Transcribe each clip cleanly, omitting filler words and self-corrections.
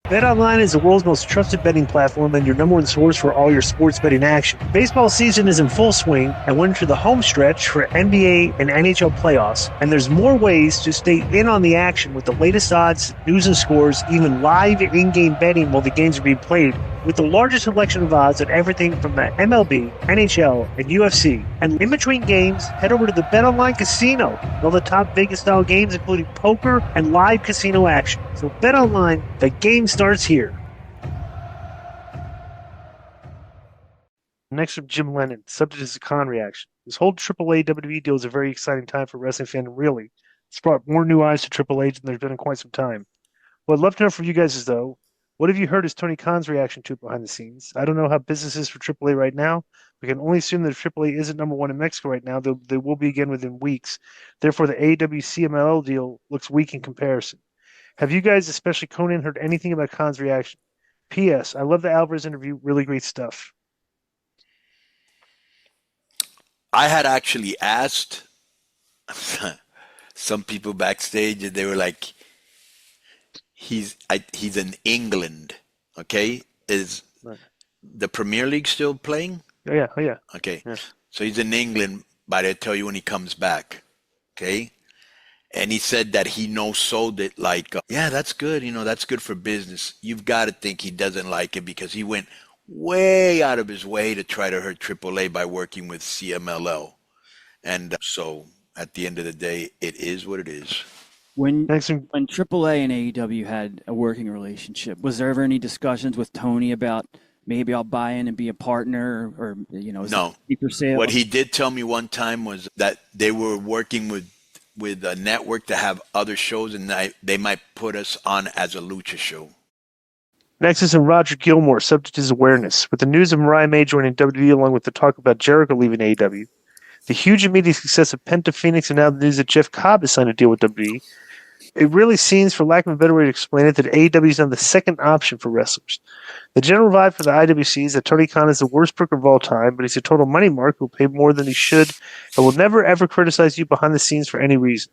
BetOnline is the world's most trusted betting platform and your number one source for all your sports betting action. Baseball season is in full swing, and we're into the home stretch for NBA and NHL playoffs. And there's more ways to stay in on the action with the latest odds, news and scores, even live in-game betting while the games are being played. With the largest selection of odds on everything from the MLB, NHL, and UFC. And in between games, head over to the BetOnline Casino. All the top Vegas-style games, including poker and live casino action. So BetOnline, the game starts here. Next from Jim Lennon, subject is a Konnan reaction. This whole AAA WWE deal is a very exciting time for wrestling fans, and really, it's brought more new eyes to Triple H than there's been in quite some time. What I'd love to know from you guys is, though, what have you heard is Tony Khan's reaction to it behind the scenes? I don't know how business is for AAA right now. We can only assume that if AAA isn't number one in Mexico right now, they will be again within weeks. Therefore, the AEW CMLL deal looks weak in comparison. Have you guys, especially Konnan, heard anything about Khan's reaction? P.S. I love the Alvarez interview. Really great stuff. I had actually asked some people backstage, and they were like, he's in England, okay? Is Right. the Premier League still playing? Oh, yeah. Oh, yeah. Okay. Yeah. So he's in England, but I'll tell you when he comes back, okay? And he said that he no-sold it like, yeah, that's good. That's good for business. You've got to think he doesn't like it because he went way out of his way to try to hurt AAA by working with CMLL. And so at the end of the day, it is what it is. When Thanks. AAA and AEW had a working relationship, was there ever any discussions with Tony about maybe I'll buy in and be a partner, or is No. it for sale? What he did tell me one time was that they were working with a network to have other shows, and they might put us on as a lucha show. Next is from Roger Gilmore, subject is awareness. With the news of Mariah May joining WWE along with the talk about Jericho leaving AEW, the huge immediate success of Penta Phoenix, and now the news that Jeff Cobb has signed a deal with WWE, it really seems, for lack of a better way to explain it, that AEW is now the second option for wrestlers. The general vibe for the IWC is that Tony Khan is the worst booker of all time, but he's a total money mark who will pay more than he should and will never ever criticize you behind the scenes for any reason.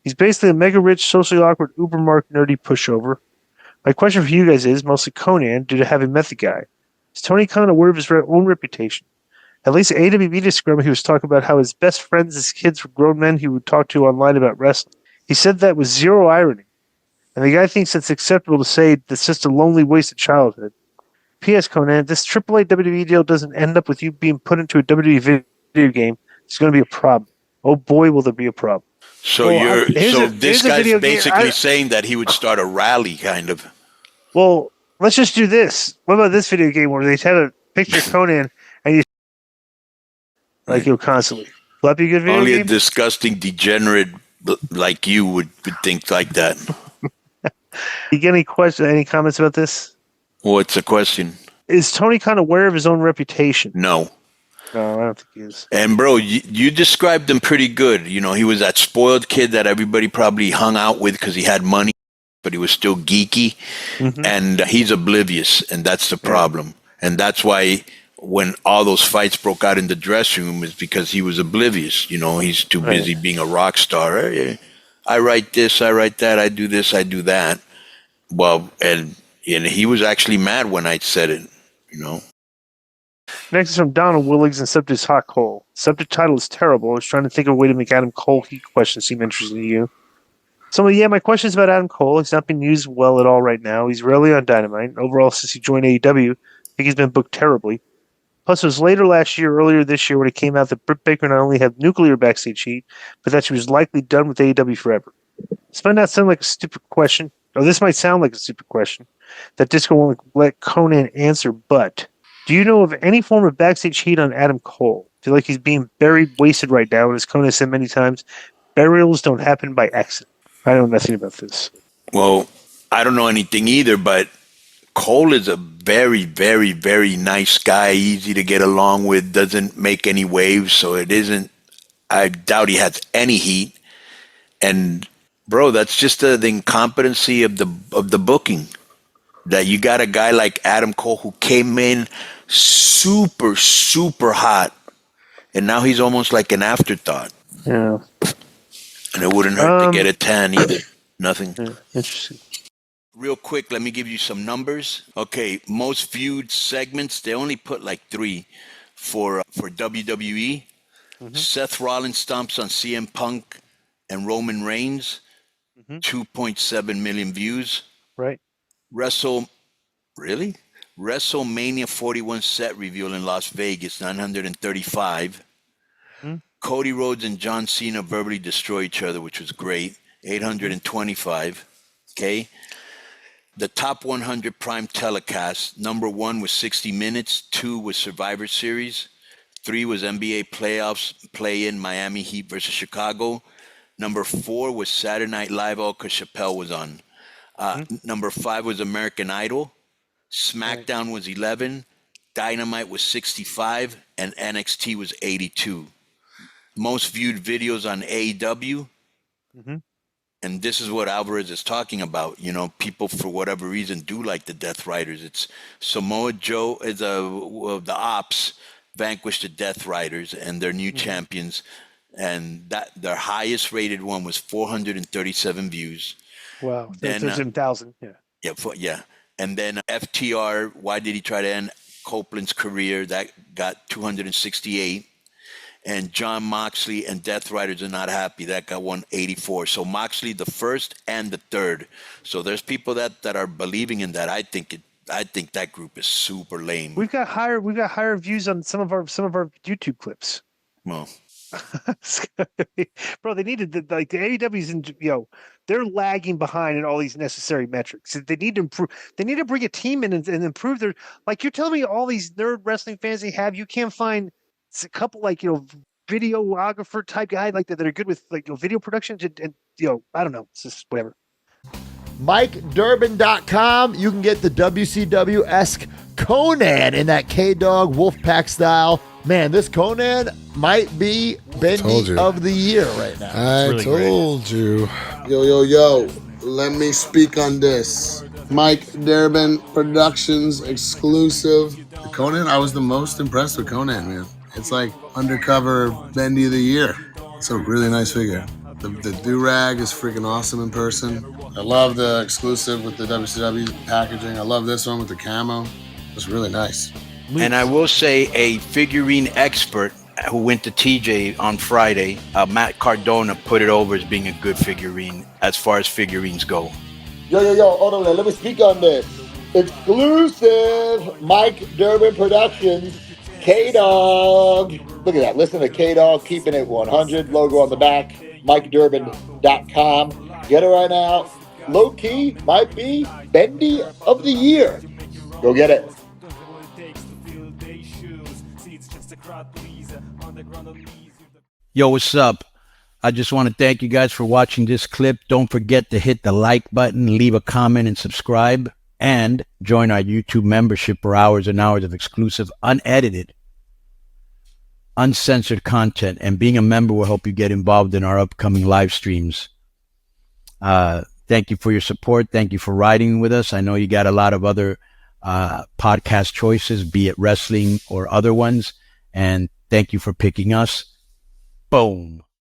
He's basically a mega rich, socially awkward, uber mark nerdy pushover. My question for you guys is, mostly Konnan, due to having met the guy, is Tony Khan aware of his own reputation? At least AWB described he was talking about how his best friends as kids were grown men he would talk to online about wrestling. He said that with zero irony. And the guy thinks it's acceptable to say that's just a lonely, wasted childhood. P.S. Konnan, this AAA WWE deal doesn't end up with you being put into a WWE video game. It's going to be a problem. Oh boy, will there be a problem. So this guy's basically saying that he would start a rally, kind of. Well, let's just do this. What about this video game where they have a picture of Konnan and you like you constantly? Will that be a good video Only game? a disgusting degenerate like you would think like that. You get any questions, any comments about this? What's the question? Is Tony Khan aware of his own reputation? No. No, I don't think he is. And bro, you described him pretty good. He was that spoiled kid that everybody probably hung out with because he had money, but he was still geeky. Mm-hmm. And he's oblivious, and that's the problem. And that's why when all those fights broke out in the dressing room is because he was oblivious. He's too busy being a rock star. Hey, I write this, I write that, I do this, I do that. Well, and he was actually mad when I said it, Next is from Donald Willigs and subject is Hot Cole. Subject title is terrible. I was trying to think of a way to make Adam Cole heat questions seem interesting to you. So, my question is about Adam Cole. He's not being used well at all right now. He's rarely on Dynamite. Overall, since he joined AEW, I think he's been booked terribly. Plus, it was earlier this year, when it came out that Britt Baker not only had nuclear backstage heat, but that she was likely done with AEW forever. This might not sound like a stupid question, or this might sound like a stupid question that Disco won't let Konnan answer, but do you know of any form of backstage heat on Adam Cole? I feel like he's being buried, wasted right now, and as Konnan said many times, burials don't happen by accident. I know nothing about this. Well, I don't know anything either, but Cole is a very, very, very nice guy, easy to get along with, doesn't make any waves, so it isn't, I doubt he has any heat. And bro, that's just the incompetency of the booking. That you got a guy like Adam Cole who came in super, super hot, and now he's almost like an afterthought. Yeah. And it wouldn't hurt to get a tan either. Nothing. Yeah, interesting. Real quick, let me give you some numbers. Okay, most viewed segments, they only put like 3 for WWE. Mm-hmm. Seth Rollins stomps on CM Punk and Roman Reigns, Mm-hmm. 2.7 million views. Right. WrestleMania 41 set reveal in Las Vegas, 935. Mm-hmm. Cody Rhodes and John Cena verbally destroy each other, which was great, 825. Okay. The top 100 prime telecasts, number 1 was 60 Minutes, 2 was Survivor Series, 3 was NBA playoffs, play-in Miami Heat versus Chicago. Number 4 was Saturday Night Live, all because Chappelle was on. Number 5 was American Idol. SmackDown was 11. Dynamite was 65. And NXT was 82. Most viewed videos on AEW. Mm-hmm. And this is what Alvarez is talking about. You know, people, for whatever reason, do like the Death Riders. It's Samoa Joe, the Ops vanquished the Death Riders and their new champions. And that their highest rated one was 437 views. Wow. Then 13,000. Yeah. Yeah. And then FTR, why did he try to end Copeland's career? That got 268. And John Moxley and Death Riders are not happy. That got 184. So Moxley, the first and the third. So there's people that are believing in that. I think that group is super lame. We've got higher views on some of our YouTube clips. Well, bro, they needed the AEW's they're lagging behind in all these necessary metrics. They need to improve. They need to bring a team in and improve their. Like, you're telling me all these nerd wrestling fans they have, you can't find a couple videographer type guy like that are good with video production and I don't know. It's just whatever. MikeDurbin.com. You can get the WCW-esque Konnan in that K-Dog Wolfpack style. Man, this Konnan might be Bendy of the Year right now. I told you. Yo. Let me speak on this. Mike Durbin Productions exclusive. Konnan, I was the most impressed with Konnan, man. It's like undercover Bendy of the Year. It's a really nice figure. The do-rag is freaking awesome in person. I love the exclusive with the WCW packaging. I love this one with the camo. It's really nice. And I will say a figurine expert who went to TJ on Friday, Matt Cardona, put it over as being a good figurine as far as figurines go. Yo, hold on, let me speak on this. Exclusive Mike Durbin Productions, K-Dog. Look at that, listen to K-Dog, keeping it 100, logo on the back, MikeDurbin.com. Get it right now. Low key might be Bendy of the Year. Go get it. Yo, what's up? I just want to thank you guys for watching this clip. Don't forget to hit the like button, leave a comment, and subscribe. And join our YouTube membership for hours and hours of exclusive, unedited, uncensored content. And being a member will help you get involved in our upcoming live streams. Thank you for your support. Thank you for riding with us. I know you got a lot of other podcast choices, be it wrestling or other ones. And thank you for picking us. Boom.